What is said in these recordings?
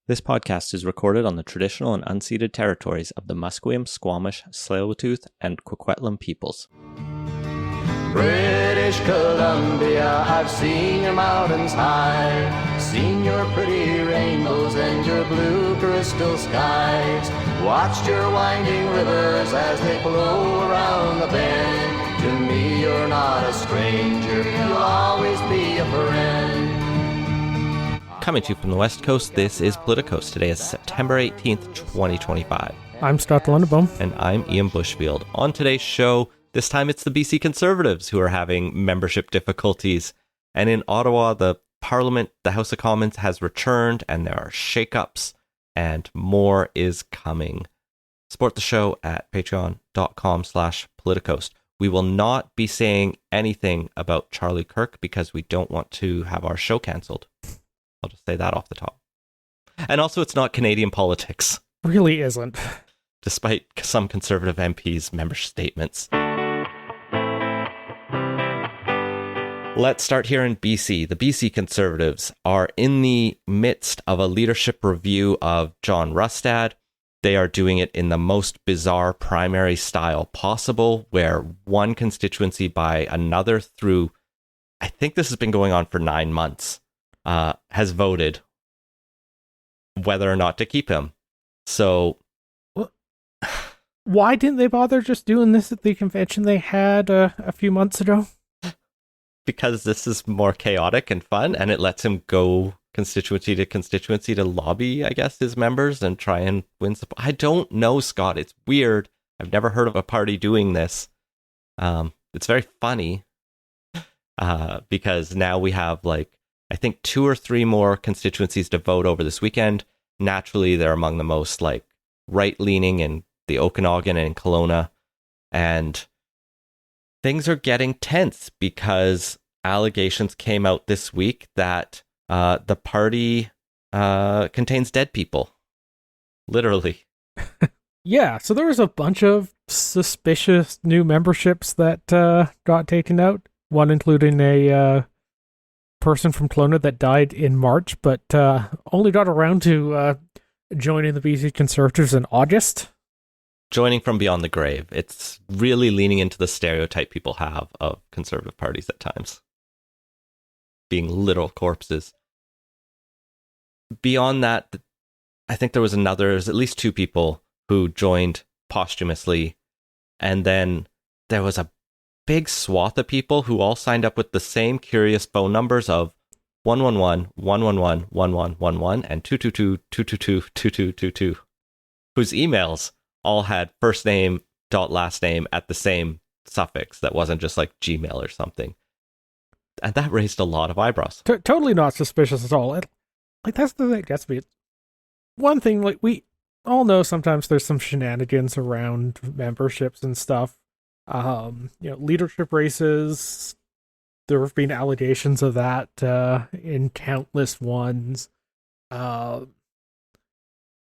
This podcast is recorded on the traditional and unceded territories of the Musqueam, Squamish, Tsleil-Waututh, and Coquitlam peoples. British Columbia, I've seen your mountains high, seen your pretty rainbows and your blue crystal skies, watched your winding rivers as they flow around the bend. To me you're not a stranger, you'll always be a friend. Coming to you from the West Coast, this is Politicos. Today is September 18th, 2025. I'm Scott Lundebaum. And I'm Ian Bushfield. On today's show, this time it's the BC Conservatives who are having membership difficulties. And in Ottawa, the Parliament, the House of Commons, has returned and there are shakeups and more is coming. Support the show at patreon.com/politicos. We will not be saying anything about Charlie Kirk because we don't want to have our show cancelled. I'll just say that off the top. And also, it's not Canadian politics. Really isn't. Despite some Conservative MPs' membership statements. Let's start here in BC. The BC Conservatives are in the midst of a leadership review of John Rustad. They are doing it in the most bizarre primary style possible, where one constituency by another through, I think this has been going on for 9 months, has voted whether or not to keep him. So, why didn't they bother just doing this at the convention they had a few months ago? Because this is more chaotic and fun, and it lets him go constituency to lobby, I guess, his members and try and win support. I don't know, Scott. It's weird. I've never heard of a party doing this. It's very funny because now we have I think 2 or 3 more constituencies to vote over this weekend. Naturally, they're among the most right-leaning in the Okanagan and Kelowna. And things are getting tense because allegations came out this week that the party contains dead people. Literally. Yeah, so there was a bunch of suspicious new memberships that got taken out. One including a person from Kelowna that died in March, but only got around to joining the BC Conservatives in August. Joining from beyond the grave. It's really leaning into the stereotype people have of Conservative parties at times. Being literal corpses. Beyond that, I think there's at least 2 people who joined posthumously. And then there was a big swath of people who all signed up with the same curious phone numbers of 111, 111, 1111, and 222, 222, 2222, whose emails all had first name dot last name at the same suffix that wasn't just Gmail or something. And that raised a lot of eyebrows. Totally not suspicious at all. That's the thing that gets me. One thing, we all know sometimes there's some shenanigans around memberships and stuff. Leadership races, there have been allegations of that in countless ones.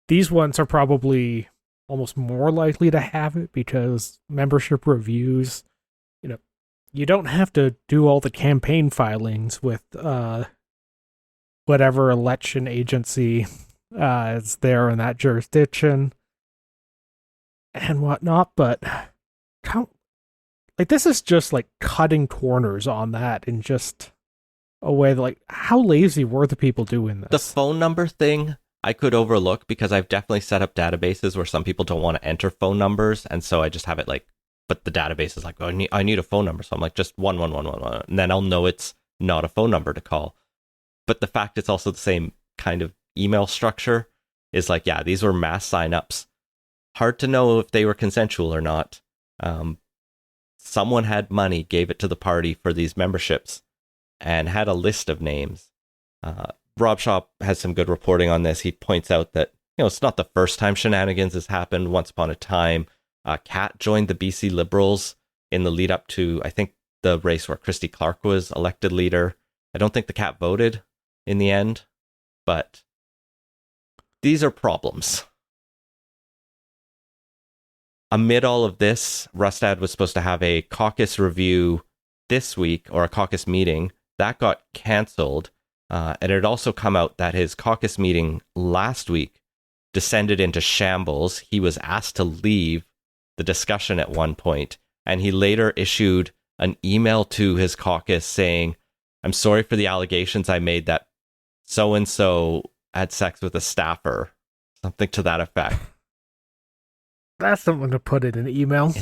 These ones are probably almost more likely to have it because membership reviews, you don't have to do all the campaign filings with whatever election agency is there in that jurisdiction and whatnot, but this is just cutting corners on that in just a way that how lazy were the people doing this? The phone number thing I could overlook because I've definitely set up databases where some people don't want to enter phone numbers, and so I just have it but the database is I need a phone number, so I'm just 11111, and then I'll know it's not a phone number to call. But the fact it's also the same kind of email structure is yeah, these were mass signups. Hard to know if they were consensual or not. Someone had money, gave it to the party for these memberships, and had a list of names. Rob Shaw has some good reporting on this. He points out that it's not the first time shenanigans has happened. Once upon a time, Kat joined the BC Liberals in the lead up to, I think, the race where Christy Clark was elected leader. I don't think the Kat voted in the end, but these are problems. Amid all of this, Rustad was supposed to have a caucus review this week, or a caucus meeting. That got cancelled. And it had also come out that his caucus meeting last week descended into shambles. He was asked to leave the discussion at one point, and he later issued an email to his caucus saying, "I'm sorry for the allegations I made that so-and-so had sex with a staffer," something to that effect. That's something to put in an email.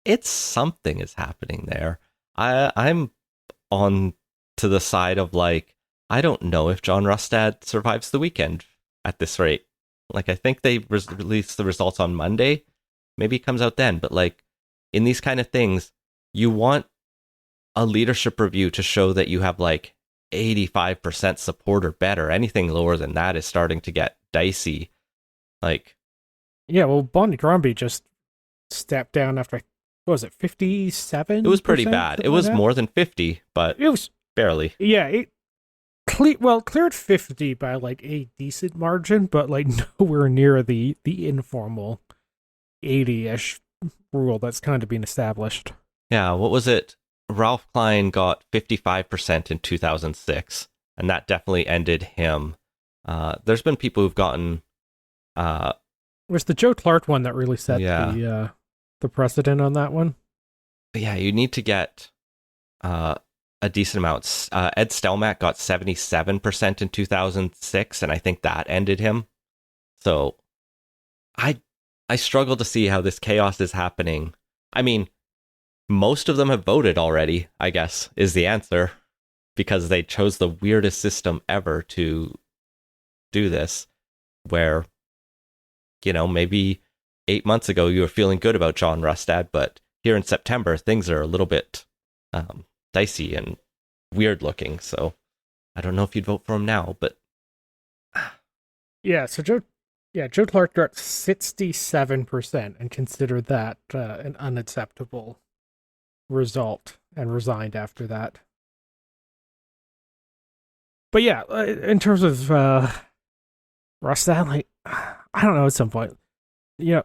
It's something is happening there. I'm on to the side of like, I don't know if John Rustad survives the weekend at this rate. Like, I think they release the results on Monday. Maybe it comes out then. But like, in these kind of things, you want a leadership review to show that you have like 85% support or better. Anything lower than that is starting to get dicey. Like, yeah, well, Bonnie Grumby just stepped down after, what was it, 57? it was pretty bad. It was more than 50, but it was barely. Yeah, it cleared 50 by like a decent margin, but like nowhere near the informal 80-ish rule that's kind of been established. Yeah, what was it? Ralph Klein got 55% in 2006, and that definitely ended him. There's been people who've gotten... it was the Joe Clark one that really set the precedent on that one. Yeah, you need to get a decent amount. Ed Stelmack got 77% in 2006, and I think that ended him. So I struggle to see how this chaos is happening. I mean, most of them have voted already, I guess, is the answer, because they chose the weirdest system ever to do this, where, you know, maybe 8 months ago you were feeling good about John Rustad, but here in September things are a little bit dicey and weird looking. So I don't know if you'd vote for him now, but yeah. So Joe Clark got 67% and considered that an unacceptable result and resigned after that. But yeah, in terms of Rustad, like, I don't know, at some point, you know,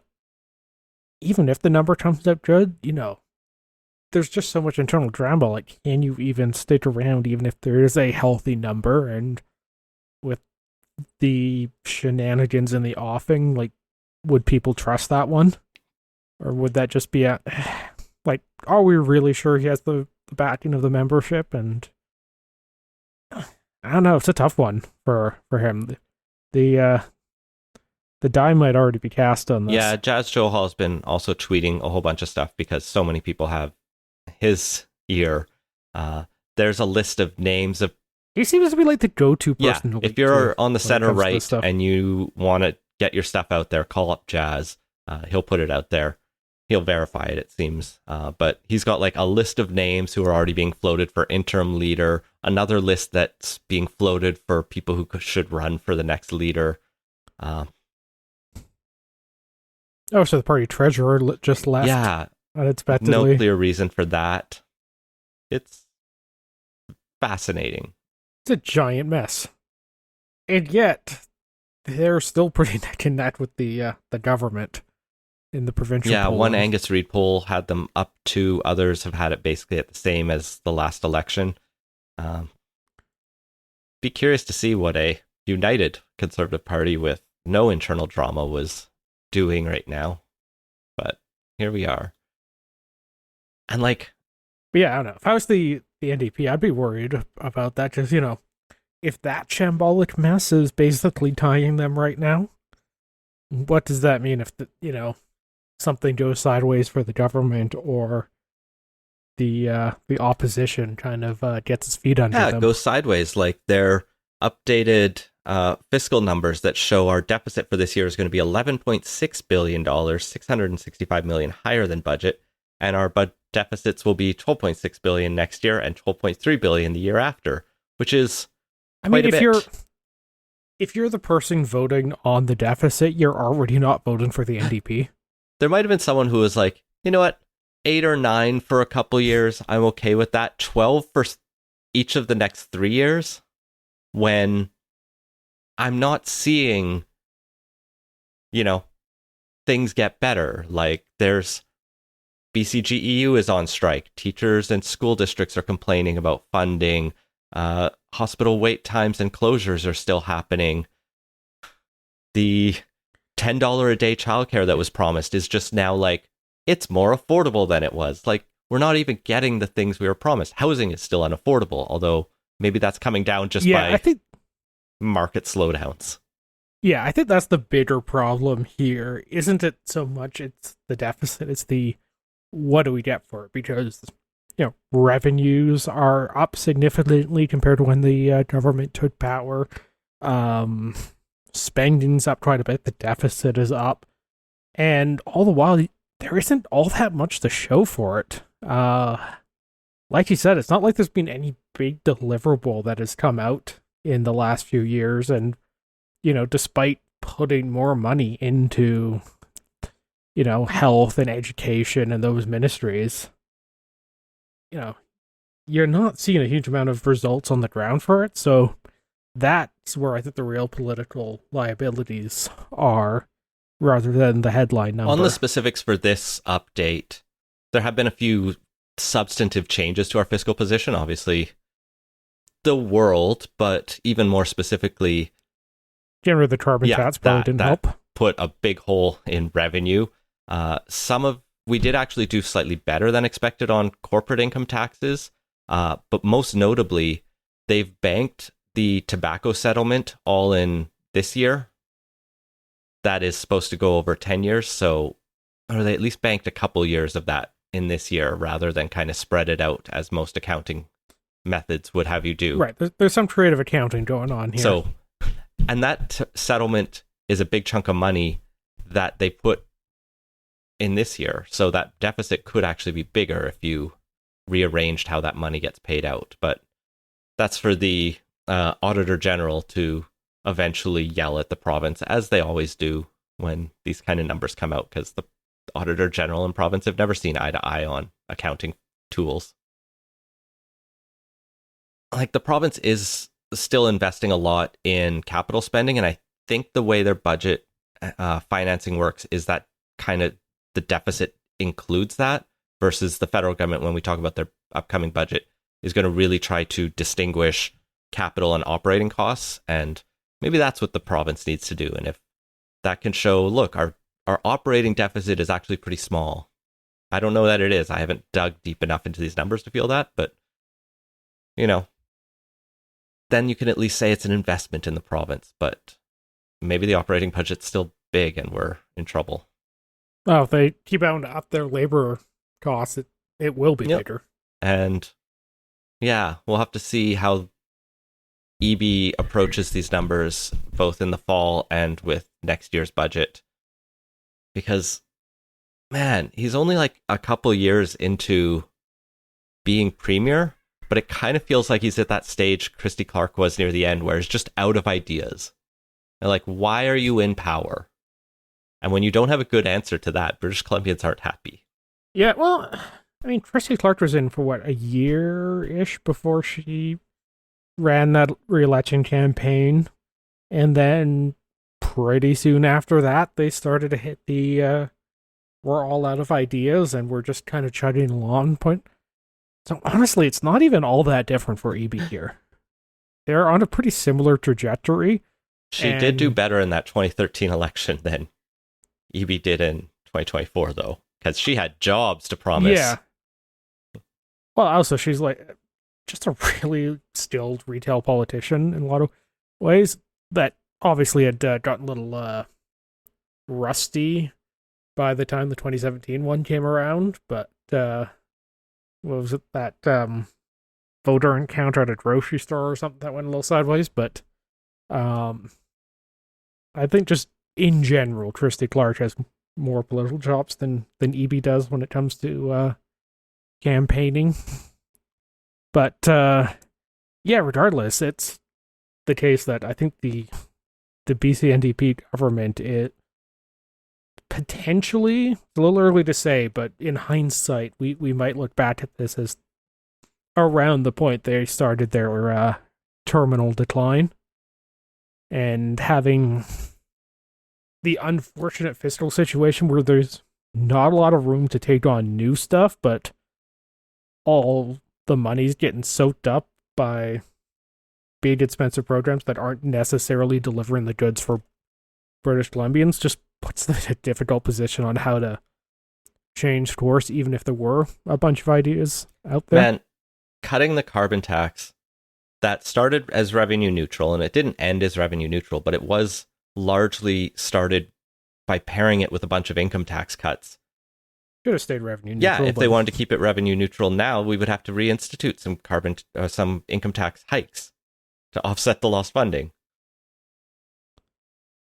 even if the number comes up good, you know, there's just so much internal drama. Like, can you even stick around even if there is a healthy number? And with the shenanigans in the offing, like, would people trust that one? Or would that just be like, are we really sure he has the backing of the membership? And I don't know, it's a tough one for him. The die might already be cast on this. Yeah, Jazz Johal has been also tweeting a whole bunch of stuff because so many people have his ear. There's a list of names of... He seems to be like the go-to person. Yeah, if you're on the center right and you want to get your stuff out there, call up Jazz. He'll put it out there. He'll verify it, it seems. But he's got like a list of names who are already being floated for interim leader, another list that's being floated for people who should run for the next leader. Oh, so the party treasurer just left. Yeah. Unexpectedly. No clear reason for that. It's fascinating. It's a giant mess. And yet, they're still pretty neck and neck with the government in the provincial polling. One Angus Reid poll had them up to, others have had it basically at the same as the last election. Be curious to see what a united Conservative Party with no internal drama was doing right now, but here we are. And like, yeah, I don't know, if I was the NDP, I'd be worried about that, because, you know, if that shambolic mess is basically tying them right now, what does that mean if something goes sideways for the government, or the opposition kind of gets its feet under them? Yeah, it goes sideways. Like, their updated fiscal numbers that show our deficit for this year is going to be $11.6 billion, $665 million higher than budget, and our deficits will be $12.6 billion next year and $12.3 billion the year after, which is quite a bit. If you're the person voting on the deficit, you're already not voting for the NDP. There might have been someone who was like, you know what, 8 or 9 for a couple years, I'm okay with that. 12 for each of the next 3 years, when I'm not seeing, things get better. Like, there's BCGEU is on strike. Teachers and school districts are complaining about funding. Hospital wait times and closures are still happening. The $10 a day childcare that was promised is just now like, it's more affordable than it was. Like, we're not even getting the things we were promised. Housing is still unaffordable, although maybe that's coming down just by I think market slowdowns. Yeah, I think that's the bigger problem here. Isn't it so much it's the deficit, it's the what do we get for it? Because, revenues are up significantly compared to when the government took power. Spending's up quite a bit, the deficit is up. And all the while, there isn't all that much to show for it. Like you said, it's not like there's been any big deliverable that has come out in the last few years, and despite putting more money into, health and education and those ministries, you're not seeing a huge amount of results on the ground for it. So that's where I think the real political liabilities are, rather than the headline number. On the specifics for this update, there have been a few substantive changes to our fiscal position. Obviously, the world, but even more specifically, generally the carbon tax probably didn't help. Put a big hole in revenue. We did actually do slightly better than expected on corporate income taxes, but most notably, they've banked the tobacco settlement all in this year. That is supposed to go over 10 years, or they at least banked a couple years of that in this year, rather than kind of spread it out as most accounting methods would have you do. Right, there's some creative accounting going on here. So, and that settlement is a big chunk of money that they put in this year. So that deficit could actually be bigger if you rearranged how that money gets paid out. But that's for the Auditor General to eventually yell at the province, as they always do when these kind of numbers come out, because the Auditor General and province have never seen eye to eye on accounting tools. Like, the province is still investing a lot in capital spending, and I think the way their budget financing works is that kind of the deficit includes that, versus the federal government, when we talk about their upcoming budget, is going to really try to distinguish capital and operating costs, and maybe that's what the province needs to do. And if that can show, look, our operating deficit is actually pretty small. I don't know that it is. I haven't dug deep enough into these numbers to feel that, but then you can at least say it's an investment in the province. But maybe the operating budget's still big and we're in trouble. Oh, if they keep on up their labor costs, it will be bigger. And yeah, we'll have to see how EB approaches these numbers, both in the fall and with next year's budget. Because, man, he's only like a couple years into being premier, but it kind of feels like he's at that stage Christy Clark was near the end, where he's just out of ideas. And like, why are you in power? And when you don't have a good answer to that, British Columbians aren't happy. Yeah, well, I mean, Christy Clark was in for a year-ish before she ran that re-election campaign. And then pretty soon after that, they started to hit the we're all out of ideas and we're just kind of chugging along point. So honestly, it's not even all that different for EB here. They're on a pretty similar trajectory. She did do better in that 2013 election than EB did in 2024, though, because she had jobs to promise. Yeah. Well, also, she's like just a really skilled retail politician in a lot of ways that obviously had gotten a little rusty by the time the 2017 one came around. But what was it, that voter encounter at a grocery store or something that went a little sideways? But I think just in general, Christy Clark has more political chops than EB does when it comes to campaigning. But yeah, regardless, it's the case that I think the BC NDP government, it potentially, it's a little early to say, but in hindsight, we might look back at this as around the point they started their terminal decline, and having the unfortunate fiscal situation where there's not a lot of room to take on new stuff, but all the money's getting soaked up by big expensive programs that aren't necessarily delivering the goods for British Columbians just puts them in a difficult position on how to change course, even if there were a bunch of ideas out there. Man, cutting the carbon tax, that started as revenue neutral, and it didn't end as revenue neutral, but it was largely started by pairing it with a bunch of income tax cuts. Should have stayed revenue neutral. Yeah, if they wanted to keep it revenue neutral now, we would have to reinstitute some income tax hikes to offset the lost funding.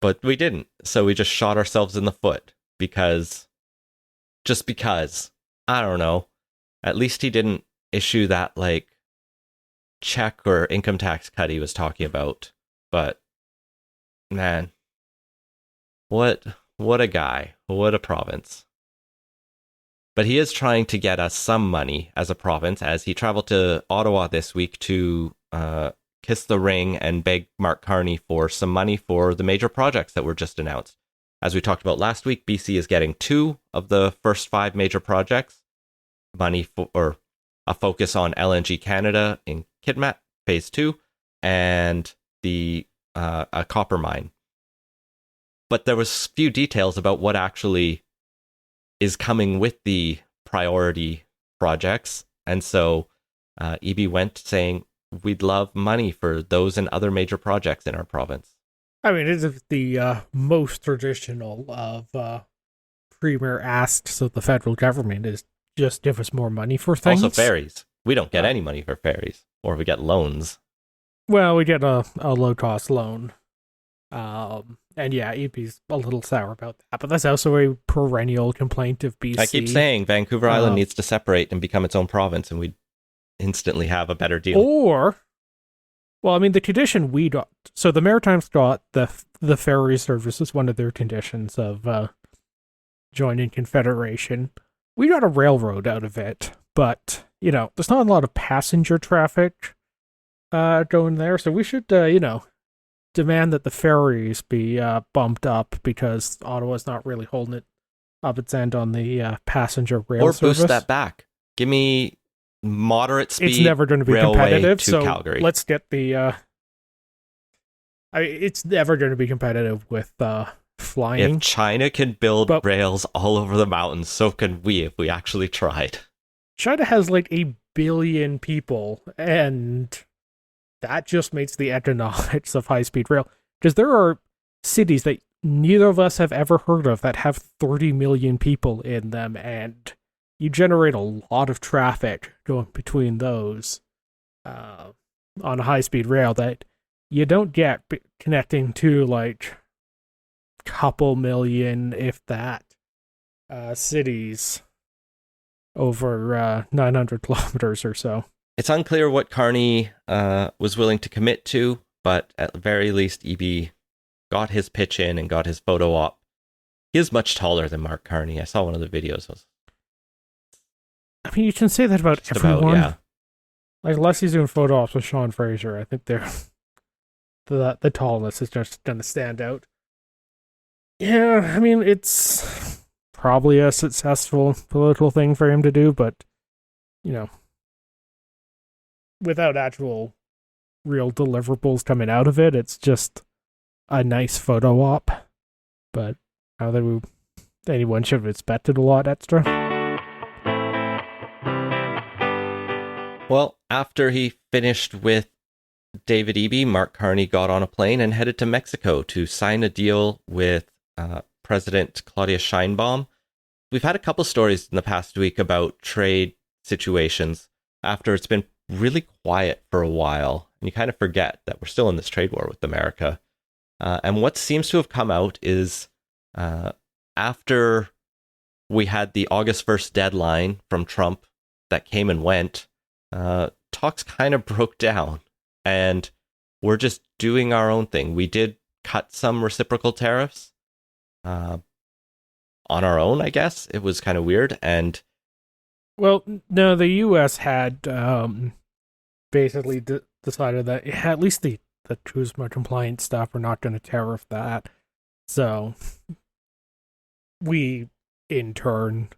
But we didn't, so we just shot ourselves in the foot because, I don't know. At least he didn't issue that like check or income tax cut he was talking about. But man, what a guy, what a province. But he is trying to get us some money as a province, as he traveled to Ottawa this week to kiss the ring and beg Mark Carney for some money for the major projects that were just announced. As we talked about last week, BC is getting 2 of the first 5 major projects. Money for a focus on LNG Canada in Kitimat, Phase 2, and a copper mine. But there was few details about what actually is coming with the priority projects. And so EB went saying, we'd love money for those and other major projects in our province. I mean, it is the most traditional of Premier asks of the federal government is just give us more money for things. Also ferries. We don't get any money for ferries, or we get loans. Well, we get a low-cost loan. And yeah, EP's a little sour about that, but that's also a perennial complaint of BC. I keep saying Vancouver Island needs to separate and become its own province, and we'd instantly have a better deal. Or, well, I mean, the condition we got, so the Maritimes got the ferry service is one of their conditions of joining Confederation. We got a railroad out of it, but, you know, there's not a lot of passenger traffic going there, so we should, demand that the ferries be bumped up because Ottawa's not really holding it up its end on the passenger rail service. Or boost that back. Give me moderate speed. It's never going to be competitive, so Calgary. Let's get the. It's never going to be competitive with flying. If China can build rails all over the mountains, so can we if we actually tried. China has like 1 billion people, and that just makes the economics of high-speed rail. Because there are cities that neither of us have ever heard of that have 30 million people in them, and you generate a lot of traffic going between those on a high-speed rail that you don't get connecting to, like, couple million, if that, cities over 900 kilometers or so. It's unclear what Carney was willing to commit to, but at the very least, EB got his pitch in and got his photo op. He is much taller than Mark Carney. I saw one of the videos. I mean, you can say that about everyone. Yeah. Like, unless he's doing photo ops with Sean Fraser, I think they're the tallness is just going to stand out. Yeah, I mean, it's probably a successful political thing for him to do, but, you know, without actual real deliverables coming out of it, it's just a nice photo op. But I don't think anyone should have expected a lot extra. Well, after he finished with David Eby, Mark Carney got on a plane and headed to Mexico to sign a deal with President Claudia Sheinbaum. We've had a couple stories in the past week about trade situations after it's been really quiet for a while, and you kind of forget that we're still in this trade war with America. And what seems to have come out is after we had the August 1st deadline from Trump that came and went, talks kind of broke down, and we're just doing our own thing. We did cut some reciprocal tariffs on our own, I guess. It was kind of weird. And well, no, the U.S. had basically decided that at least the CUSMA compliant stuff, we're not going to tariff that. So we, in turn,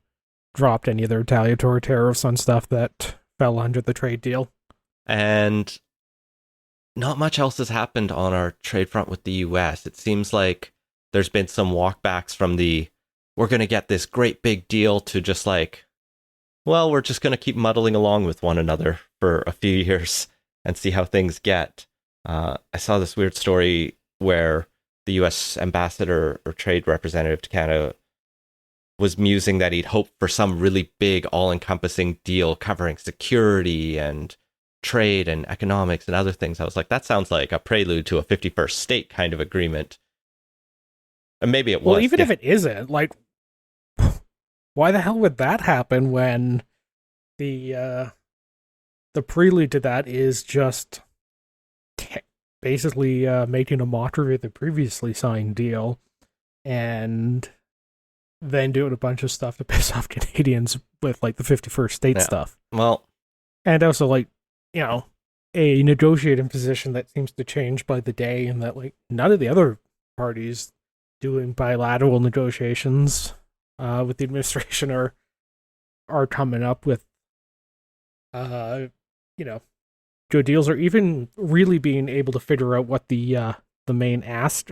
dropped any of the retaliatory tariffs on stuff that fell under the trade deal. And not much else has happened on our trade front with the US. It seems like there's been some walkbacks from the we're going to get this great big deal to just like, well, we're just going to keep muddling along with one another for a few years and see how things get. I saw this weird story where the US ambassador or trade representative to Canada was musing that he'd hoped for some really big, all-encompassing deal covering security and trade and economics and other things. I was like, that sounds like a prelude to a 51st state kind of agreement. And maybe it was. Well, even if it isn't, like, why the hell would that happen when the prelude to that is just basically making a mockery of the previously signed deal and then doing a bunch of stuff to piss off Canadians with like the 51st state stuff. Well, and also like, you know, a negotiating position that seems to change by the day, and that like none of the other parties doing bilateral negotiations with the administration are coming up with you know, good deals, or even really being able to figure out what the main ask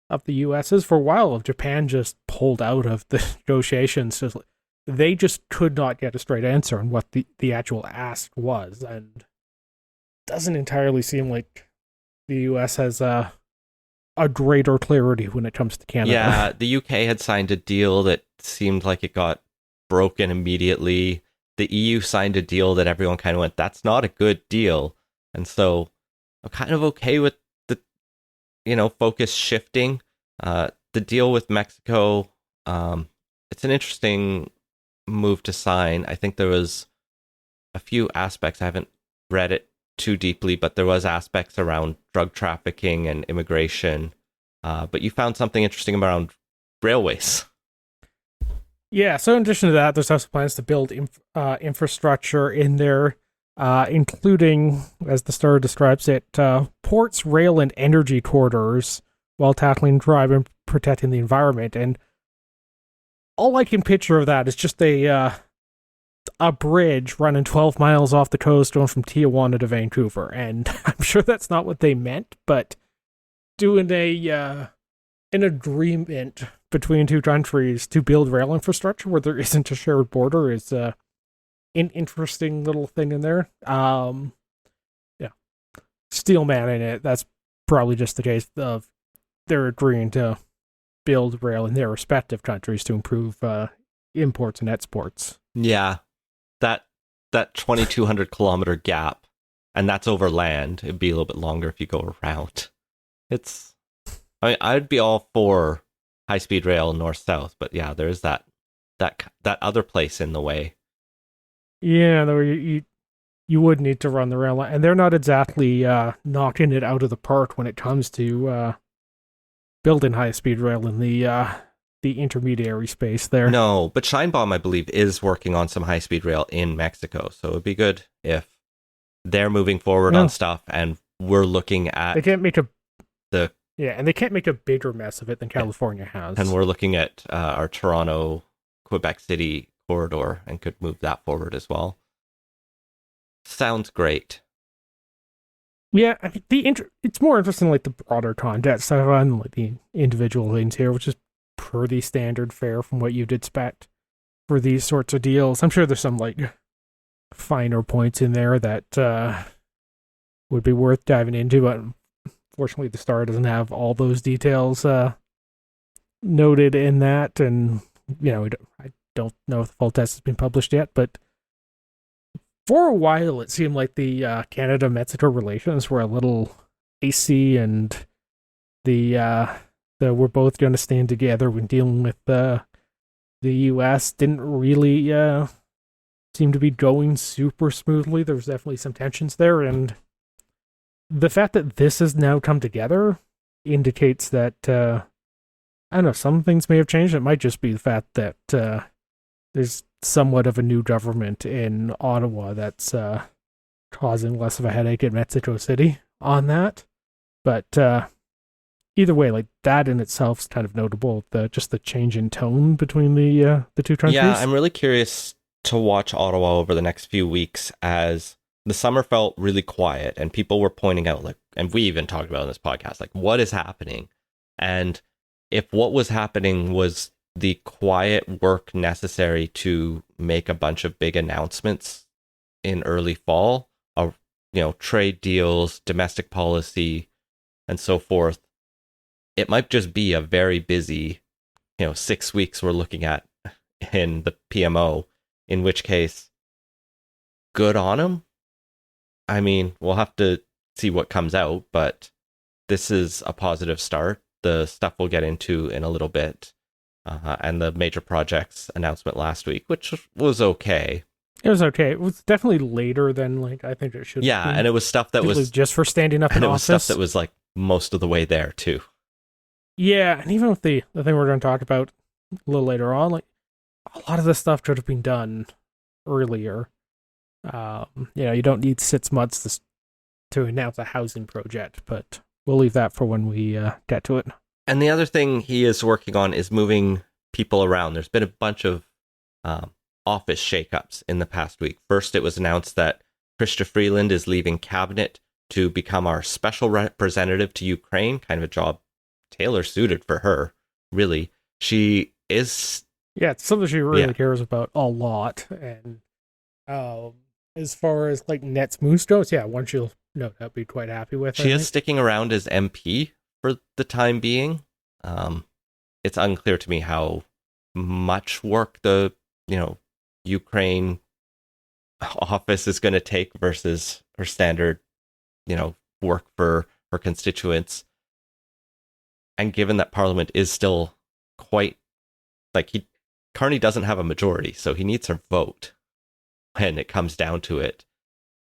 of the US is. For a while, Japan just pulled out of the negotiations. So they just could not get a straight answer on what the actual ask was, and it doesn't entirely seem like the US has a greater clarity when it comes to Canada. Yeah, the UK had signed a deal that seemed like it got broken immediately. The EU signed a deal that everyone kind of went, that's not a good deal. And so I'm kind of okay with the, focus shifting. The deal with Mexico, it's an interesting move to sign. I think there was a few aspects. I haven't read it too deeply, but there was aspects around drug trafficking and immigration. But you found something interesting around railways. Yeah, so in addition to that, there's also plans to build infrastructure in there, including, as the Star describes it, ports, rail, and energy corridors, while tackling crime and protecting the environment. And all I can picture of that is just a bridge running 12 miles off the coast going from Tijuana to Vancouver. And I'm sure that's not what they meant, but doing an agreement between two countries to build rail infrastructure where there isn't a shared border is an interesting little thing in there. Yeah. Steel man in it, that's probably just the case of they're agreeing to build rail in their respective countries to improve imports and exports. Yeah. That 2,200 kilometer gap, and that's over land. It'd be a little bit longer if you go around. I'd be all for high-speed rail north-south, but yeah, there is that other place in the way. Yeah, though you would need to run the rail line, and they're not exactly knocking it out of the park when it comes to building high-speed rail in the intermediary space there. No, but Scheinbaum, I believe, is working on some high-speed rail in Mexico, so it'd be good if they're moving forward on stuff, and we're looking at they can't make and they can't make a bigger mess of it than California has. And we're looking at our Toronto, Quebec City corridor and could move that forward as well. Sounds great. Yeah, I mean, it's more interesting like the broader context stuff on like the individual things here, which is pretty standard fare from what you'd expect for these sorts of deals. I'm sure there's some like finer points in there that would be worth diving into, but fortunately, the Star doesn't have all those details noted in that, and I don't know if the full test has been published yet, but for a while it seemed like the Canada-Mexico relations were a little icy, and the we're both going to stand together when dealing with the U.S. didn't really seem to be going super smoothly. There was definitely some tensions there, and the fact that this has now come together indicates that, I don't know, some things may have changed. It might just be the fact that there's somewhat of a new government in Ottawa that's causing less of a headache in Mexico City on that. But either way, like that in itself is kind of notable, just the change in tone between the two countries. Yeah, I'm really curious to watch Ottawa over the next few weeks as the summer felt really quiet, and people were pointing out, like, and we even talked about in this podcast, like, what is happening? And if what was happening was the quiet work necessary to make a bunch of big announcements in early fall, trade deals, domestic policy, and so forth, it might just be a very busy, 6 weeks we're looking at in the PMO, in which case, good on him. I mean, we'll have to see what comes out, but this is a positive start. The stuff we'll get into in a little bit, and the major projects announcement last week, which was okay. It was okay. It was definitely later than like I think it should. Yeah, and it was stuff that was just for standing up in and it was office. stuff that was like most of the way there too. Yeah, and even with the thing we're going to talk about a little later on, like a lot of this stuff could have been done earlier. You don't need 6 months to announce a housing project, but we'll leave that for when we get to it. And the other thing he is working on is moving people around. There's been a bunch of office shakeups in the past week. First, it was announced that Chrystia Freeland is leaving cabinet to become our special representative to Ukraine, kind of a job tailor suited for her, really. She is... Yeah, it's something she really cares about a lot. And as far as like Nets moves goes, one she'll no doubt be quite happy with. She is sticking around as MP for the time being. It's unclear to me how much work the Ukraine office is going to take versus her standard work for her constituents. And given that Parliament is still quite Carney doesn't have a majority, so he needs her vote when it comes down to it.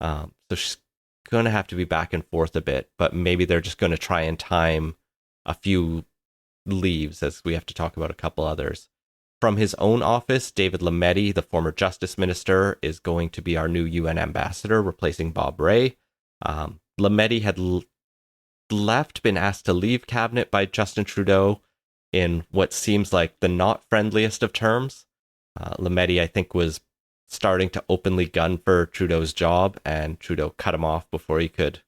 So she's going to have to be back and forth a bit, but maybe they're just going to try and time a few leaves, as we have to talk about a couple others. From his own office, David Lametti, the former justice minister, is going to be our new UN ambassador, replacing Bob Rae. Lametti had been asked to leave cabinet by Justin Trudeau in what seems like the not friendliest of terms. Lametti, I think, was starting to openly gun for Trudeau's job, and Trudeau cut him off before he could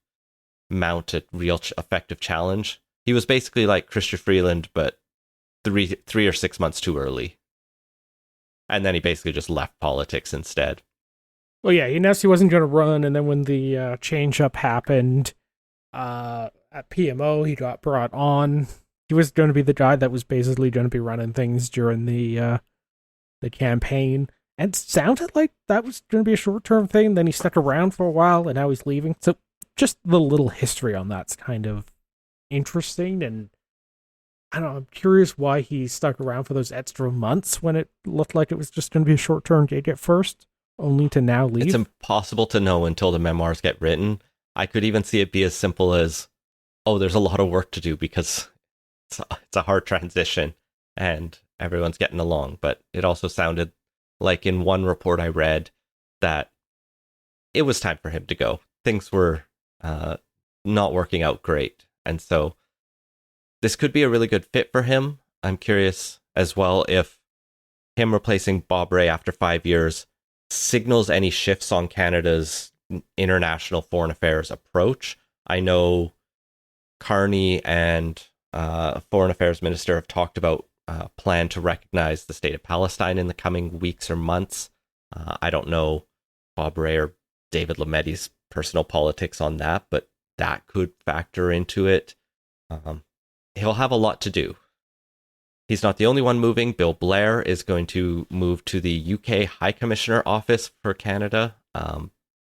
mount a real effective challenge. He was basically like Chrystia Freeland, but 3 or 6 months too early. And then he basically just left politics instead. Well, yeah, he announced he wasn't going to run, and then when the change-up happened at PMO, he got brought on. He was going to be the guy that was basically going to be running things during the campaign. And it sounded like that was going to be a short-term thing. Then he stuck around for a while, and now he's leaving. So just the little history on that's kind of interesting. And I don't know, I'm curious why he stuck around for those extra months when it looked like it was just going to be a short-term gig at first, only to now leave. It's impossible to know until the memoirs get written. I could even see it be as simple as, there's a lot of work to do because it's a hard transition and everyone's getting along. But it also sounded like in one report I read that it was time for him to go. Things were not working out great. And so this could be a really good fit for him. I'm curious as well if him replacing Bob Rae after 5 years signals any shifts on Canada's international foreign affairs approach. I know Carney and Foreign Affairs Minister have talked about plan to recognize the state of Palestine in the coming weeks or months. I don't know Bob Rae or David Lametti's personal politics on that, but that could factor into it. He'll have a lot to do. He's not the only one moving. Bill Blair is going to move to the UK High Commissioner office for Canada.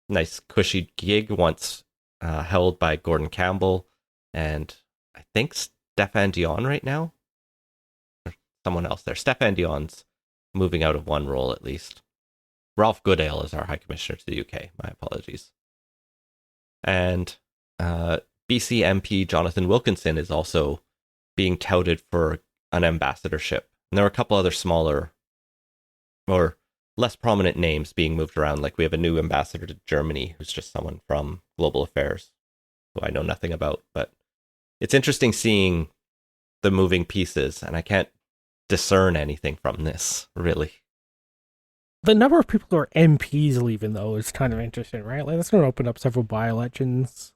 Nice cushy gig once held by Gordon Campbell and I think Stéphane Dion right now. Someone else there. Stéphane Dion's moving out of one role at least. Ralph Goodale is our High Commissioner to the UK. My apologies. And BC MP Jonathan Wilkinson is also being touted for an ambassadorship. And there are a couple other smaller or less prominent names being moved around. Like we have a new ambassador to Germany who's just someone from Global Affairs who I know nothing about. But it's interesting seeing the moving pieces, and I can't discern anything from this, really. the number of people who are MPs leaving, though, is kind of interesting, right? Like, that's going to open up several by-elections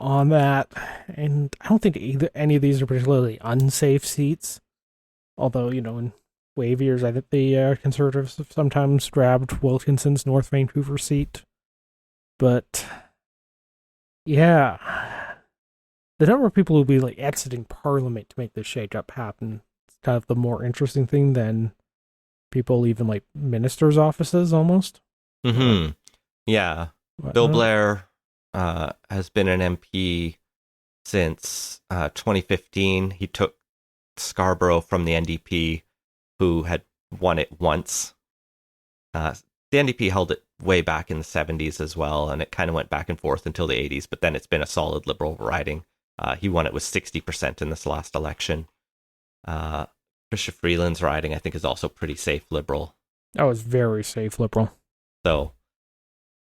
on that. And I don't think any of these are particularly unsafe seats. Although, in wave years, I think the Conservatives have sometimes grabbed Wilkinson's North Vancouver seat. But, yeah, the number of people who will be like exiting Parliament to make this shake-up happen is kind of the more interesting thing than people leaving like ministers' offices almost. Mm-hmm. Yeah. Bill Blair has been an MP since 2015. He took Scarborough from the NDP, who had won it once. The NDP held it way back in the 70s as well, and it kind of went back and forth until the 80s, but then it's been a solid Liberal riding. He won it with 60% in this last election. Chrystia Freeland's riding, I think, is also pretty safe Liberal. That was very safe Liberal. So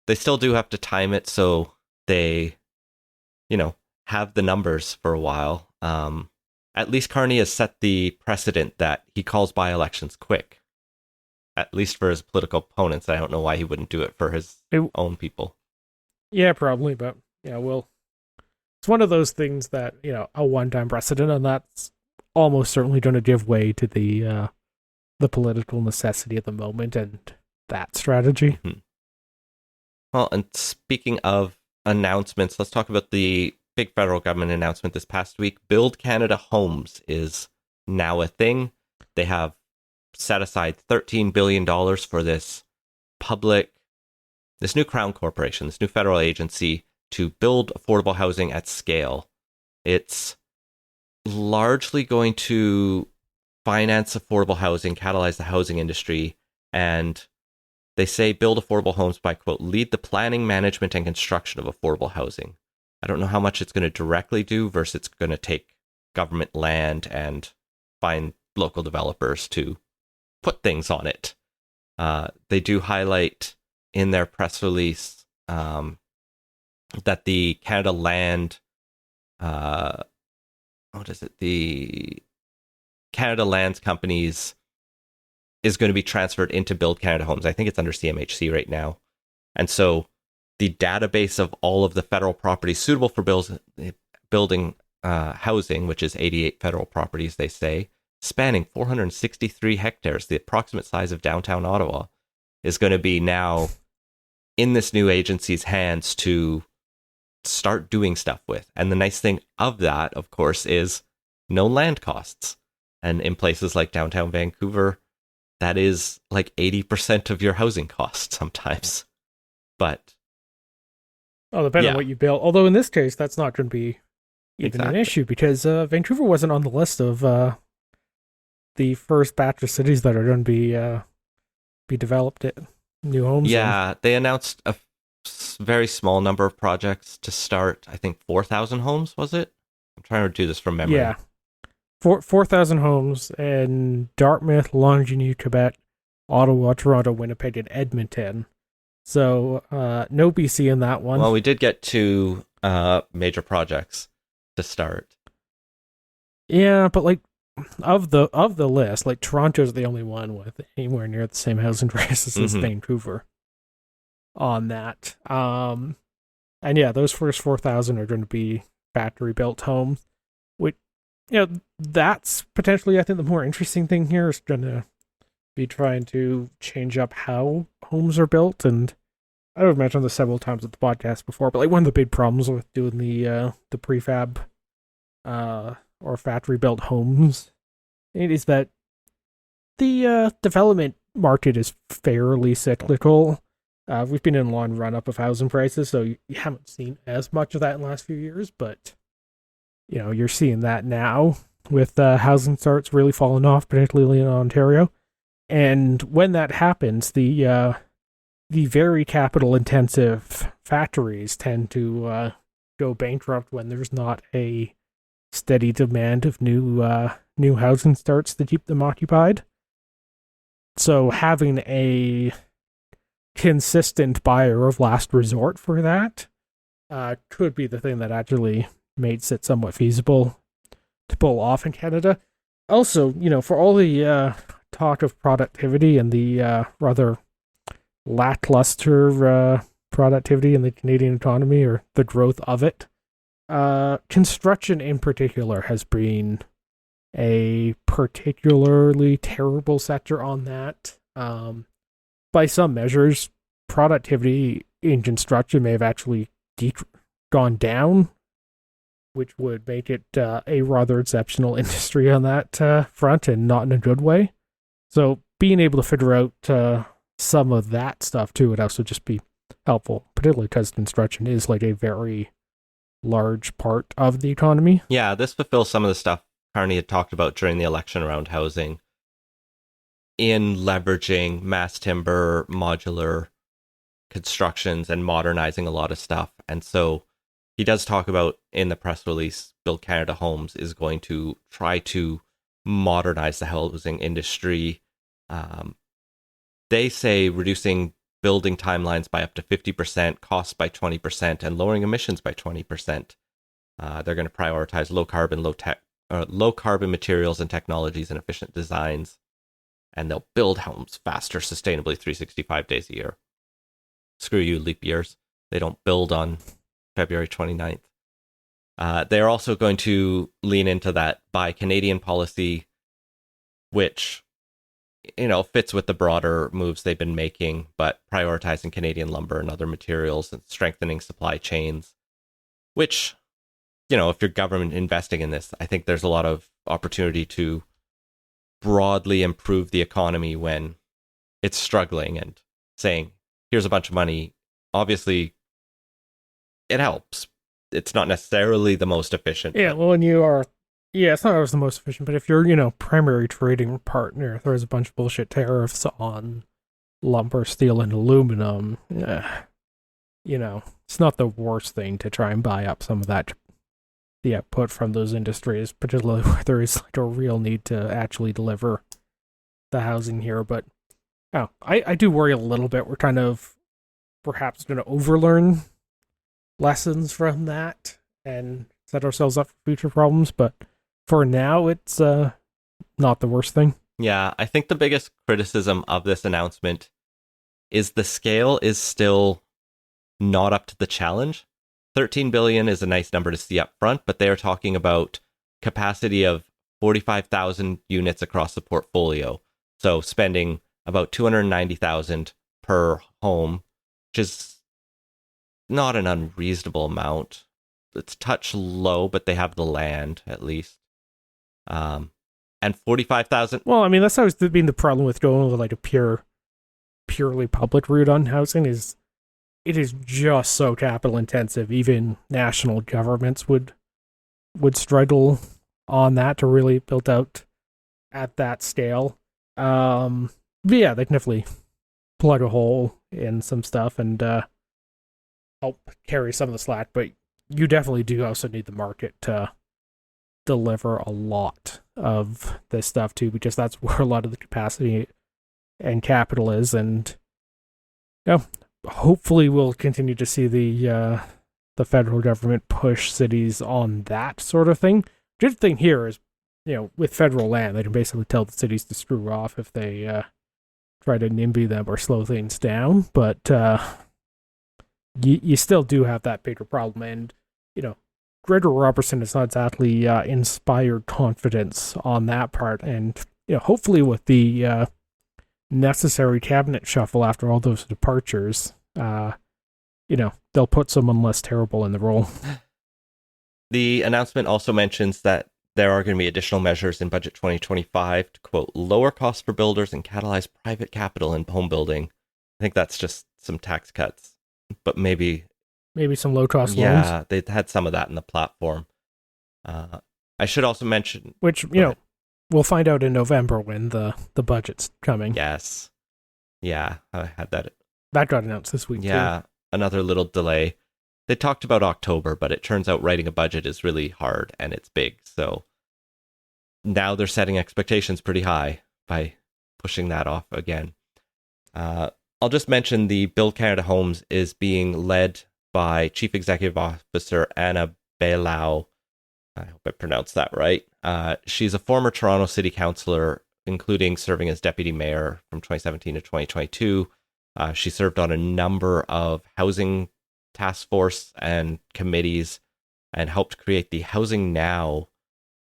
they still do have to time it so they, have the numbers for a while. At least Carney has set the precedent that he calls by-elections quick. At least for his political opponents. I don't know why he wouldn't do it for his own people. Yeah, probably, but it's one of those things that, a one-time precedent, and that's almost certainly going to give way to the political necessity of the moment and that strategy. Mm-hmm. Well, and speaking of announcements, let's talk about the big federal government announcement this past week. Build Canada Homes is now a thing. They have set aside $13 billion for this new Crown Corporation, this new federal agency to build affordable housing at scale. It's largely going to finance affordable housing, catalyze the housing industry, and they say build affordable homes by, quote, lead the planning, management, and construction of affordable housing. I don't know how much it's going to directly do versus it's going to take government land and find local developers to put things on it. They do highlight in their press release that the Canada Land, the Canada Lands companies is going to be transferred into Build Canada Homes. I think it's under CMHC right now. And so the database of all of the federal properties suitable for building housing, which is 88 federal properties, they say, spanning 463 hectares, the approximate size of downtown Ottawa, is going to be now in this new agency's hands to start doing stuff with. And the nice thing of that, of course, is no land costs. And in places like downtown Vancouver, that is like 80% of your housing costs sometimes. But depending on what you build. Although in this case, that's not going to be even an issue because Vancouver wasn't on the list of the first batch of cities that are going to be developed at new homes. Yeah, they announced a very small number of projects to start. I think 4,000 homes, was it? I'm trying to do this from memory. Yeah. 4,000 homes in Dartmouth, Longinier, Quebec, Ottawa, Toronto, Winnipeg, and Edmonton. So, no BC in that one. Well, we did get two major projects to start. Yeah, but like of the list, like Toronto's the only one with anywhere near the same housing crisis as Vancouver on that. And yeah, those first 4,000 are going to be factory built homes, which, that's potentially, I think, the more interesting thing here is going to be trying to change up how homes are built. And I've mentioned this several times at the podcast before, but like one of the big problems with doing the prefab or factory built homes is that the development market is fairly cyclical. We've been in a long run up of housing prices, so you haven't seen as much of that in the last few years, but you're seeing that now with housing starts really falling off, particularly in Ontario. And when that happens, the very capital intensive factories tend to go bankrupt when there's not a steady demand of new housing starts to keep them occupied. So having a consistent buyer of last resort for that could be the thing that actually makes it somewhat feasible to pull off in Canada. Also, for all the talk of productivity and the rather lackluster productivity in the Canadian economy, or the growth of it, construction in particular has been a particularly terrible sector on that. By some measures, productivity in construction may have actually gone down, which would make it a rather exceptional industry on that front, and not in a good way. So being able to figure out some of that stuff too would also just be helpful, particularly because construction is like a very large part of the economy. Yeah, this fulfills some of the stuff Carney had talked about during the election around housing, in leveraging mass timber, modular constructions, and modernizing a lot of stuff. And so he does talk about in the press release, Build Canada Homes is going to try to modernize the housing industry. They say reducing building timelines by up to 50%, costs by 20%, and lowering emissions by 20%. They're going to prioritize low carbon materials and technologies and efficient designs, and they'll build homes faster, sustainably, 365 days a year. Screw you, leap years. They don't build on February 29th. They're also going to lean into that Buy Canadian policy, which, fits with the broader moves they've been making, but prioritizing Canadian lumber and other materials and strengthening supply chains, which, if your government investing in this, I think there's a lot of opportunity to broadly improve the economy when it's struggling, and saying, here's a bunch of money. Obviously, it helps. It's not necessarily the most efficient. Yeah, well, and it's not always the most efficient, but if your, primary trading partner throws a bunch of bullshit tariffs on lumber, steel, and aluminum, it's not the worst thing to try and buy up some of that, the output from those industries, particularly where there is like a real need to actually deliver the housing here. But I do worry a little bit. We're kind of perhaps going to overlearn lessons from that and set ourselves up for future problems. But for now, it's not the worst thing. Yeah, I think the biggest criticism of this announcement is the scale is still not up to the challenge. 13 billion is a nice number to see up front, but they are talking about capacity of 45,000 units across the portfolio. So spending about 290,000 per home, which is not an unreasonable amount. It's a touch low, but they have the land at least. And 45,000. Well, I mean, that's always been the problem with going with like a purely public route on housing, is it is just so capital intensive. Even national governments would struggle on that to really build out at that scale. But yeah, they can definitely plug a hole in some stuff and help carry some of the slack. But you definitely do also need the market to deliver a lot of this stuff too, because that's where a lot of the capacity and capital is. And hopefully we'll continue to see the federal government push cities on that sort of thing. The good thing here is, with federal land, they can basically tell the cities to screw off if they try to NIMBY them or slow things down. But you still do have that bigger problem. And, Gregor Robertson has not exactly inspired confidence on that part. And, hopefully with the necessary cabinet shuffle after all those departures, they'll put someone less terrible in the role. The announcement also mentions that there are going to be additional measures in budget 2025 to, quote, lower costs for builders and catalyze private capital in home building. I think that's just some tax cuts, but maybe some low-cost loans. Yeah, they had some of that in the platform. I should also mention... Which, we'll find out in November when the budget's coming. Yes. Yeah, I had that. That got announced this week, Yeah, too. Another little delay. They talked about October, but it turns out writing a budget is really hard and it's big. So now they're setting expectations pretty high by pushing that off again. I'll just mention the Build Canada Homes is being led by Chief Executive Officer Anna Bailau. I hope I pronounced that right. She's a former Toronto City Councillor including serving as deputy mayor from 2017 to 2022. She served on a number of housing task force and committees and helped create the Housing Now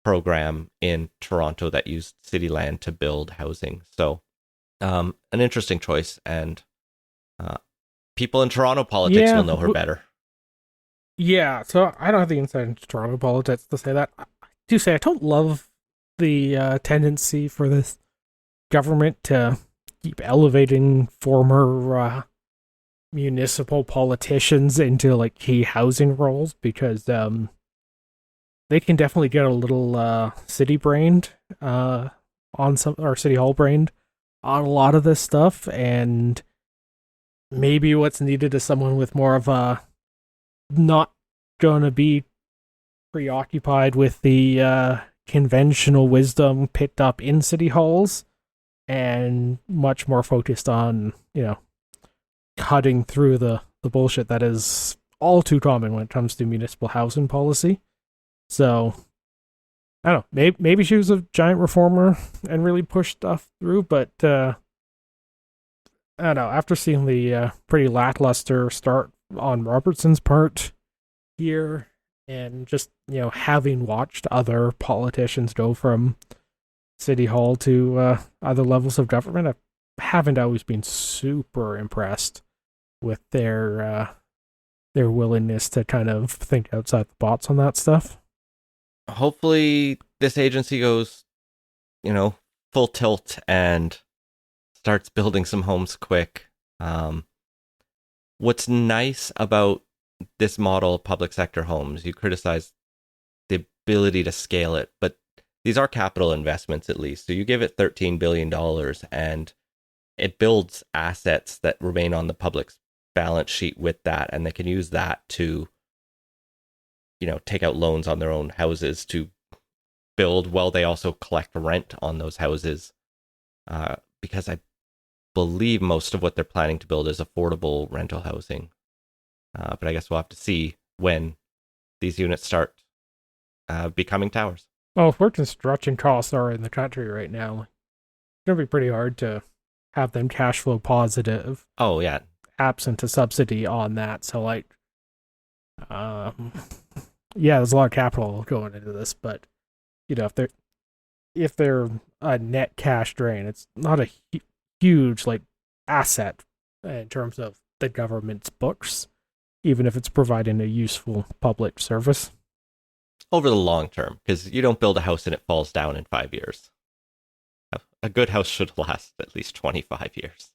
program in Toronto that used city land to build housing. So an interesting choice, and people in Toronto politics will know her better. Yeah, so I don't have the insight into Toronto politics to say that. I do say I don't love the tendency for this government to keep elevating former municipal politicians into like key housing roles, because they can definitely get a little city brained on some, or city hall brained on a lot of this stuff, and maybe what's needed is someone with more of a, not gonna be preoccupied with the conventional wisdom picked up in city halls, and much more focused on, cutting through the bullshit that is all too common when it comes to municipal housing policy. So, I don't know, maybe she was a giant reformer and really pushed stuff through, but I don't know, after seeing the pretty lackluster start on Robertson's part here, and just, having watched other politicians go from City Hall to other levels of government, I haven't always been super impressed with their willingness to kind of think outside the box on that stuff. Hopefully this agency goes, full tilt and starts building some homes quick. What's nice about this model of public sector homes, you criticize the ability to scale it, but these are capital investments at least. So you give it $13 billion and it builds assets that remain on the public's balance sheet with that, and they can use that to, take out loans on their own houses to build, while they also collect rent on those houses. Because I believe most of what they're planning to build is affordable rental housing. But I guess we'll have to see when these units start becoming towers. Well, if where construction costs are in the country right now, it's going to be pretty hard to have them cash flow positive. Oh, yeah. Absent a subsidy on that. So, like, yeah, there's a lot of capital going into this, but, if they're a net cash drain, it's not a huge, like, asset in terms of the government's books, even if it's providing a useful public service. Over the long term, because you don't build a house and it falls down in 5 years. A good house should last at least 25 years.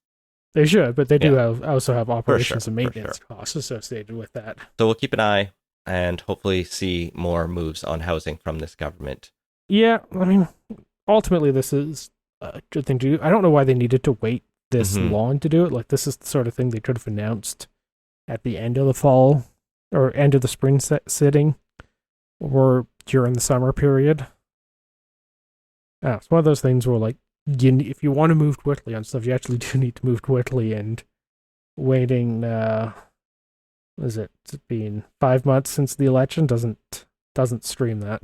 They should, but they do also have operations and maintenance sure. costs associated with that. So we'll keep an eye and hopefully see more moves on housing from this government. Yeah, I mean, ultimately this is a good thing to do. I don't know why they needed to wait this long to do it. Like, this is the sort of thing they could have announced at the end of the fall, or end of the spring sitting, or during the summer period. It's one of those things where, like, if you want to move quickly on stuff, you actually do need to move quickly, and waiting, it's been 5 months since the election doesn't stream that.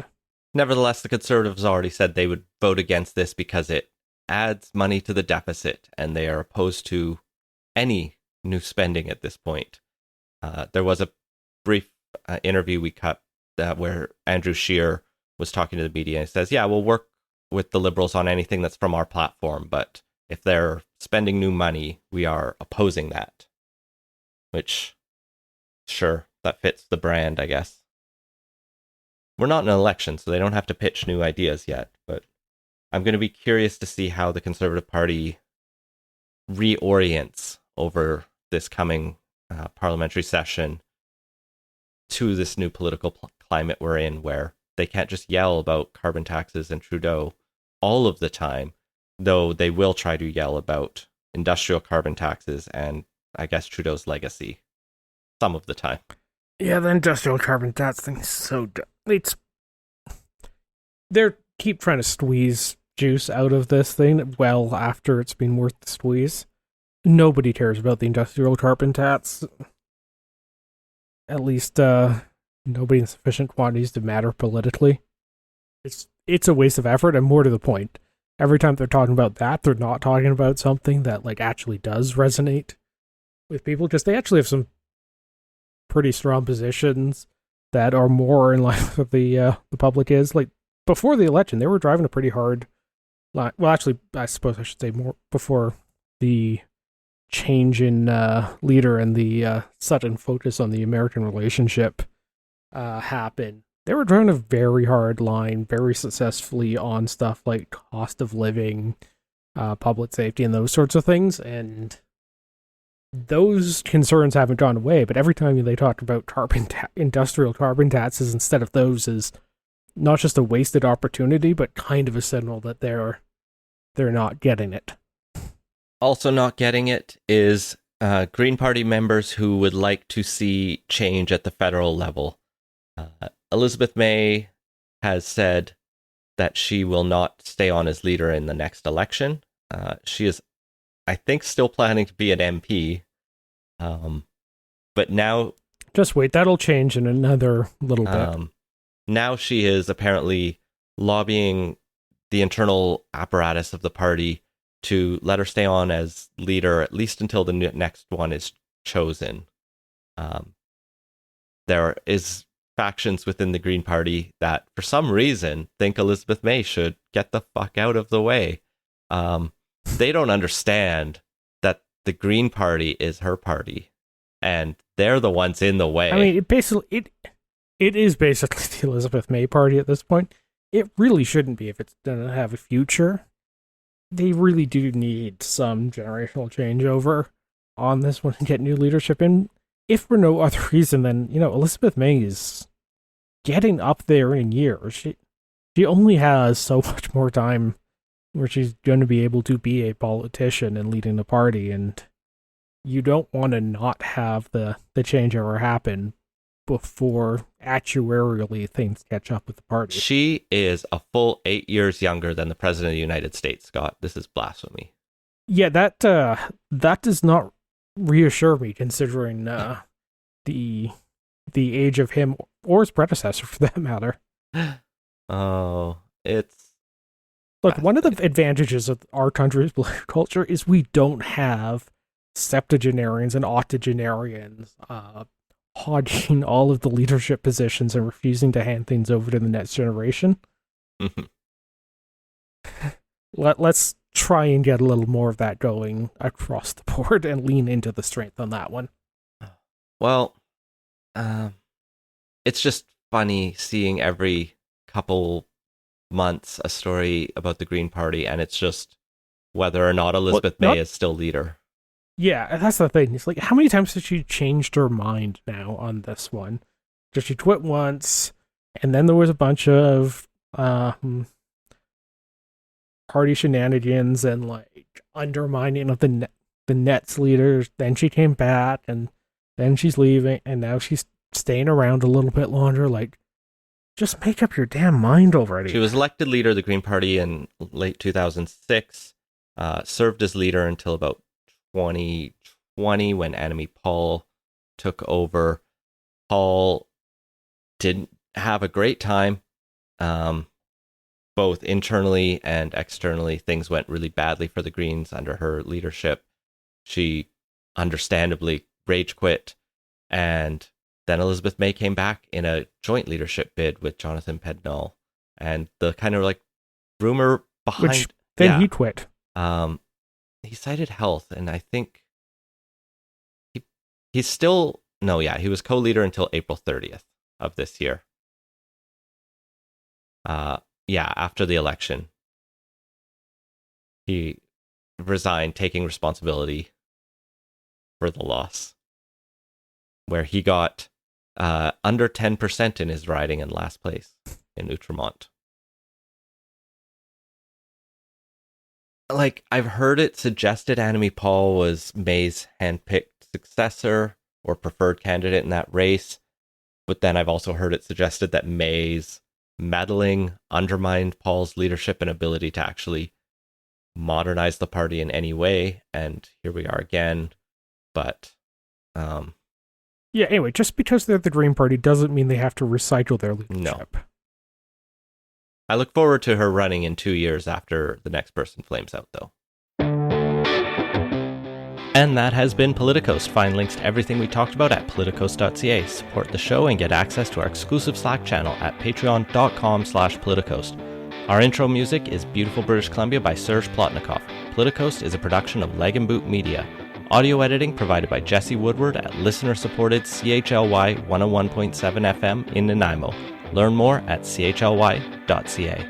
Nevertheless, the Conservatives already said they would vote against this because it adds money to the deficit, and they are opposed to any new spending at this point. There was a brief interview we cut where Andrew Scheer was talking to the media, and he says, we'll work with the Liberals on anything that's from our platform, but if they're spending new money, we are opposing that. Which, sure, that fits the brand, I guess. We're not in an election, so they don't have to pitch new ideas yet, but I'm going to be curious to see how the Conservative Party reorients over this coming parliamentary session to this new political climate we're in, where they can't just yell about carbon taxes and Trudeau all of the time, though they will try to yell about industrial carbon taxes and, I guess, Trudeau's legacy some of the time. Yeah, the industrial carbon tax thing is so dumb. They're keep trying to squeeze juice out of this thing well after it's been worth the squeeze. Nobody cares about the industrial carbon tax. At least, nobody in sufficient quantities to matter politically. It's a waste of effort, and more to the point, every time they're talking about that, they're not talking about something that like actually does resonate with people, because they actually have some pretty strong positions that are more in line with the public is. Like before the election, they were driving a pretty hard line. Well, actually, I suppose I should say more before the change in leader and the sudden focus on the American relationship happen. They were driving a very hard line, very successfully on stuff like cost of living, public safety, and those sorts of things. And those concerns haven't gone away. But every time they talk about industrial carbon taxes instead of those is not just a wasted opportunity, but kind of a signal that they're not getting it. Also not getting it is Green Party members who would like to see change at the federal level. Elizabeth May has said that she will not stay on as leader in the next election. She is, I think, still planning to be an MP. But now... Just wait, that'll change in another little bit. Now she is apparently lobbying the internal apparatus of the party to let her stay on as leader, at least until the next one is chosen. There is factions within the Green Party that, for some reason, think Elizabeth May should get the fuck out of the way. They don't understand that the Green Party is her party, and they're the ones in the way. I mean, it is basically the Elizabeth May party at this point. It really shouldn't be if it's going to have a future. They really do need some generational changeover on this one and get new leadership in. If for no other reason than, Elizabeth May is getting up there in years. She only has so much more time where she's going to be able to be a politician and leading the party, and you don't want to not have the changeover happen before actuarially things catch up with the party. She is a full 8 years younger than the President of the United States, Scott. This is blasphemy. Yeah, that does not reassure me, considering the age of him or his predecessor, for that matter. Oh, it's... Look, one of the advantages of our country's culture is we don't have septuagenarians and octogenarians hogging all of the leadership positions and refusing to hand things over to the next generation. Let's try and get a little more of that going across the board and lean into the strength on that one. Well, it's just funny seeing every couple months a story about the Green Party, and it's just whether or not Elizabeth May is still leader. Yeah, that's the thing. It's like, how many times has she changed her mind now on this one? Just she quit once, and then there was a bunch of party shenanigans and like undermining of the Nets leaders. Then she came back, and then she's leaving, and now she's staying around a little bit longer. Like, just make up your damn mind already. She was elected leader of the Green Party in late 2006, served as leader until about 2020 when Annamie Paul took over. Paul didn't have a great time. Both internally and externally, things went really badly for the Greens under her leadership. She understandably rage quit, and then Elizabeth May came back in a joint leadership bid with Jonathan Pednall, and the kind of like rumor behind... Which then he quit. He cited health, and I think he's still... No, yeah, he was co-leader until April 30th of this year. Yeah, after the election. He resigned, taking responsibility for the loss, where he got under 10% in his riding in last place in Outremont. Like, I've heard it suggested Annamie Paul was May's handpicked successor or preferred candidate in that race, but then I've also heard it suggested that May's meddling undermined Paul's leadership and ability to actually modernize the party in any way, and here we are again. But yeah, anyway, just because they're the Green Party doesn't mean they have to recycle their leadership. No. I look forward to her running in 2 years after the next person flames out, though. And that has been Politicos. Find links to everything we talked about at politicos.ca. Support the show and get access to our exclusive Slack channel at patreon.com/politicos. Our intro music is Beautiful British Columbia by Serge Plotnikov. Politicos is a production of Leg and Boot Media. Audio editing provided by Jesse Woodward at listener-supported CHLY 101.7 FM in Nanaimo. Learn more at chly.ca.